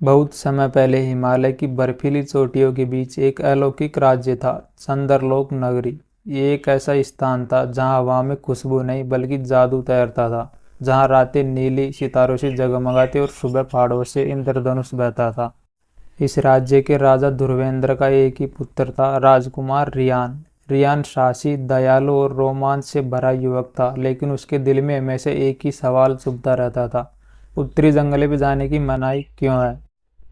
बहुत समय पहले हिमालय की बर्फीली चोटियों के बीच एक अलौकिक राज्य था, चंद्रलोक नगरी। ये एक ऐसा स्थान था जहाँ हवा में खुशबू नहीं बल्कि जादू तैरता था, जहाँ रातें नीली सितारों से जगमगाती और सुबह पहाड़ों से इंद्रधनुष बहता था। इस राज्य के राजा ध्रुवेंद्र का एक ही पुत्र था, राजकुमार रियान। रियान साहसी, दयालु और रोमांच से भरा युवक था, लेकिन उसके दिल में हमेशा एक ही सवाल चुभता रहता था, उत्तरी जंगले में जाने की मनाही क्यों है।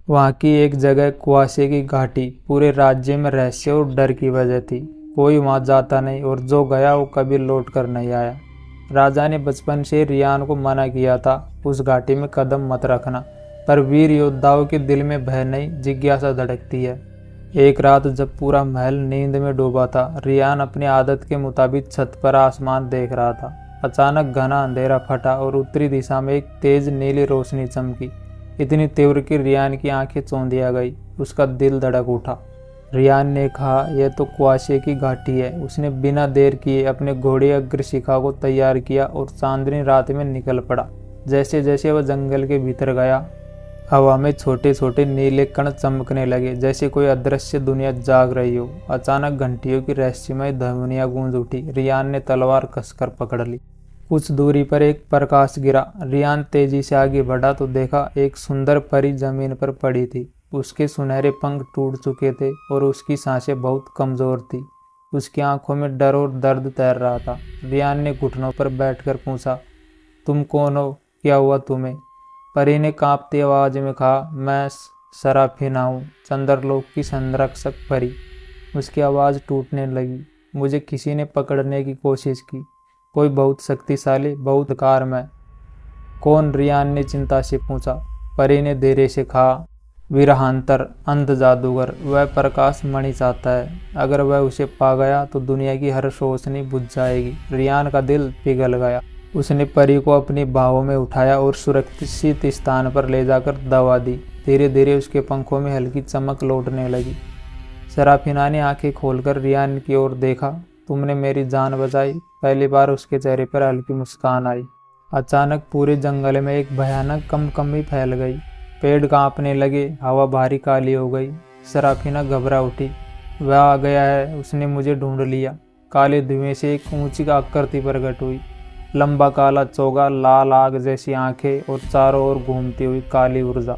वहाँ की एक जगह कुआसे की घाटी पूरे राज्य में रहस्य और डर की वजह थी। कोई वहाँ जाता नहीं और जो गया वो कभी लौट कर नहीं आया। राजा ने बचपन से रियान को मना किया था, उस घाटी में कदम मत रखना, पर वीर योद्धाओं के दिल में भय नहीं, जिज्ञासा धड़कती है। एक रात जब पूरा महल नींद में डूबा था, रियान अपनी आदत के मुताबिक छत पर आसमान देख रहा था। अचानक घना अंधेरा फटा और उत्तरी दिशा में एक तेज नीली रोशनी चमकी, इतनी तीव्र कि रियान की आंखें चौंधिया गई। उसका दिल धड़क उठा। रियान ने कहा, यह तो कुआशे की घाटी है। उसने बिना देर किए अपने घोड़े अग्रशिखा को तैयार किया और चांदनी रात में निकल पड़ा। जैसे जैसे वह जंगल के भीतर गया, हवा में छोटे छोटे नीले कण चमकने लगे, जैसे कोई अदृश्य दुनिया जाग रही हो। अचानक घंटियों की रहस्यमय ध्वनियां गूंज उठी। रियान ने तलवार कसकर पकड़ ली। कुछ दूरी पर एक प्रकाश गिरा। रियान तेजी से आगे बढ़ा तो देखा एक सुंदर परी जमीन पर पड़ी थी। उसके सुनहरे पंख टूट चुके थे और उसकी सांसें बहुत कमजोर थी। उसकी आंखों में डर और दर्द तैर रहा था। रियान ने घुटनों पर बैठकर पूछा, तुम कौन हो? क्या हुआ तुम्हें? परी ने कांपती आवाज में कहा, मैं सराफिना हूँ, चंद्रलोक की संरक्षक परी। उसकी आवाज़ टूटने लगी। मुझे किसी ने पकड़ने की कोशिश की, कोई बहुत शक्तिशाली, बहुत कार में। कौन? रियान ने चिंता से पूछा। परी ने धीरे से कहा, विरहांतर, अंध जादूगर। वह प्रकाश मणि चाहता है। अगर वह उसे पा गया तो दुनिया की हर रोशनी बुझ जाएगी। रियान का दिल पिघल गया। उसने परी को अपनी बाहों में उठाया और सुरक्षित स्थान पर ले जाकर दबा दी। धीरे धीरे उसके पंखों में हल्की चमक लौटने लगी। सराफिना ने आंखें खोलकर रियान की ओर देखा। तुमने मेरी जान बचाई। पहली बार उसके चेहरे पर हल्की मुस्कान आई। अचानक पूरे जंगल में एक भयानक कंपकंपी फैल गई। पेड़ कांपने लगे, हवा भारी काली हो गई। सराफिना घबरा उठी। वह आ गया है, उसने मुझे ढूंढ लिया। काले धुएं से एक ऊंची आकृति प्रकट हुई। लंबा काला चोगा, लाल आग जैसी आंखें और चारों ओर घूमती हुई काली ऊर्जा।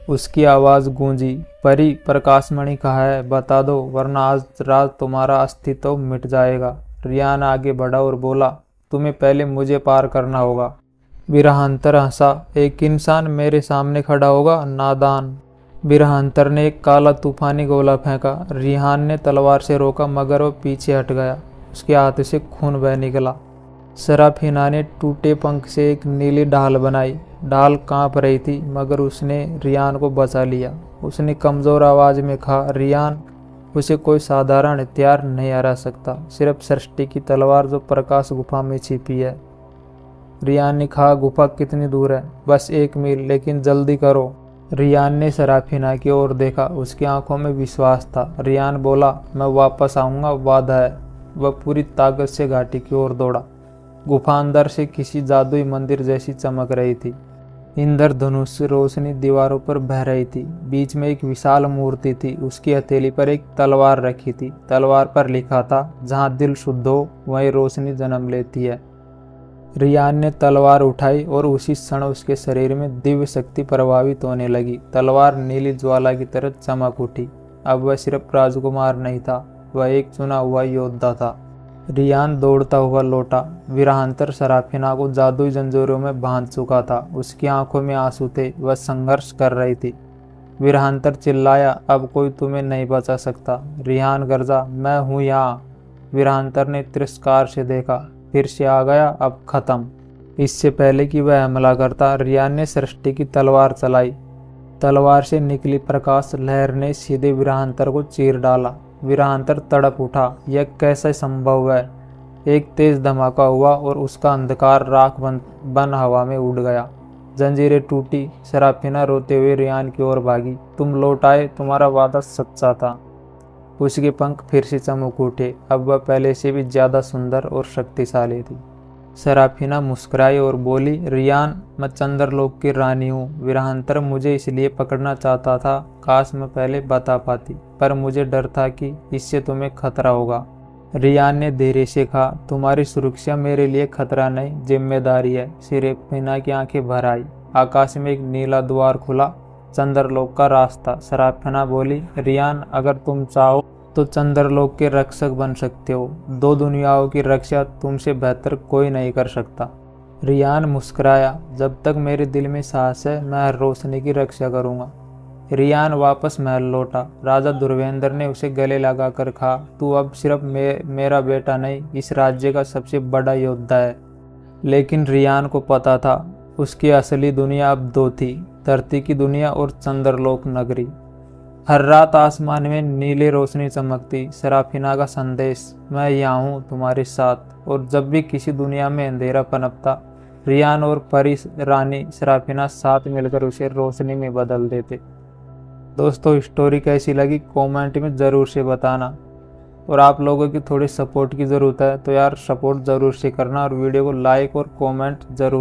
उसकी आवाज गूंजी, परी, प्रकाशमणि कहाँ है? बता दो, वरना आज रात तुम्हारा अस्तित्व मिट जाएगा। रियान आगे बढ़ा और बोला, तुम्हें पहले मुझे पार करना होगा। विरहांतर हंसा, एक इंसान मेरे सामने खड़ा होगा? नादान। विरहांतर ने एक काला तूफानी गोला फेंका। रियान ने तलवार से रोका, मगर वो पीछे हट गया। उसके हाथ से खून बह निकला। सराफिना ने टूटे पंख से एक नीली ढाल बनाई। ढाल कांप रही थी, मगर उसने रियान को बचा लिया। उसने कमजोर आवाज में कहा, रियान, उसे कोई साधारण हथियार नहीं हरा सकता, सिर्फ सृष्टि की तलवार जो प्रकाश गुफा में छिपी है। रियान ने कहा, गुफा कितनी दूर है? बस 1 मील, लेकिन जल्दी करो। रियान ने सराफिना की ओर देखा। उसकी आंखों में विश्वास था। रियान बोला, मैं वापस आऊंगा, वादा है। वह पूरी ताकत से घाटी की ओर दौड़ा। गुफा अंदर से किसी जादुई मंदिर जैसी चमक रही थी। इंद्रधनुष रोशनी दीवारों पर बह रही थी। बीच में एक विशाल मूर्ति थी। उसकी हथेली पर एक तलवार रखी थी। तलवार पर लिखा था, जहाँ दिल शुद्ध हो वहीं रोशनी जन्म लेती है। रियान ने तलवार उठाई और उसी क्षण उसके शरीर में दिव्य शक्ति प्रभावित होने लगी। तलवार नीली ज्वाला की तरह चमक उठी। अब वह सिर्फ राजकुमार नहीं था, वह एक चुना हुआ योद्धा था। रियान दौड़ता हुआ लौटा। विरहांतर सराफिना को जादुई जंजीरों में बांध चुका था। उसकी आंखों में आंसू थे, वह संघर्ष कर रही थी। विरहांतर चिल्लाया, अब कोई तुम्हें नहीं बचा सकता। रियान गरजा, मैं हूँ यहाँ। विरहांतर ने तिरस्कार से देखा। फिर से आ गया, अब खत्म। इससे पहले कि वह हमला करता, रियान ने सृष्टि की तलवार चलाई। तलवार से निकली प्रकाश लहर ने सीधे विरहांतर को चीर डाला। विरहांतर तड़प उठा, यह कैसे संभव है? एक तेज धमाका हुआ और उसका अंधकार राख बन हवा में उड़ गया। जंजीरें टूटी। सराफिना रोते हुए रियान की ओर भागी। तुम लौट आए, तुम्हारा वादा सच्चा था। उसके पंख फिर से चमक उठे। अब वह पहले से भी ज्यादा सुंदर और शक्तिशाली थी। सराफिना मुस्कुराई और बोली, रियान, मैं चंद्रलोक की रानी हूँ। विरहांतर मुझे इसलिए पकड़ना चाहता था, काश मैं पहले बता पाती, पर मुझे डर था कि इससे तुम्हें खतरा होगा। रियान ने धीरे से कहा, तुम्हारी सुरक्षा मेरे लिए खतरा नहीं, जिम्मेदारी है। सराफिना की आंखें भर आई। आकाश में एक नीला द्वार खुला, चंद्रलोक का रास्ता। सराफिना बोली, रियान, अगर तुम चाहो तो चंद्रलोक के रक्षक बन सकते हो। दो दुनियाओं की रक्षा तुमसे बेहतर कोई नहीं कर सकता। रियान मुस्कुराया, जब तक मेरे दिल में सांस है मैं हर रोशनी की रक्षा करूंगा। रियान वापस महल लौटा। राजा दुर्वेंद्र ने उसे गले लगाकर कहा, तू अब सिर्फ मेरा बेटा नहीं, इस राज्य का सबसे बड़ा योद्धा है। लेकिन रियान को पता था, उसकी असली दुनिया अब दो थी, धरती की दुनिया और चंद्रलोक नगरी। हर रात आसमान में नीली रोशनी चमकती। सराफिना का संदेश, मैं यहाँ हूँ तुम्हारे साथ। और जब भी किसी दुनिया में अंधेरा पनपता, रियान और परी रानी सराफिना साथ मिलकर उसे रोशनी में बदल देते। दोस्तों, स्टोरी कैसी लगी कमेंट में ज़रूर से बताना। और आप लोगों की थोड़ी सपोर्ट की ज़रूरत है, तो यार सपोर्ट ज़रूर से करना और वीडियो को लाइक और कमेंट ज़रूर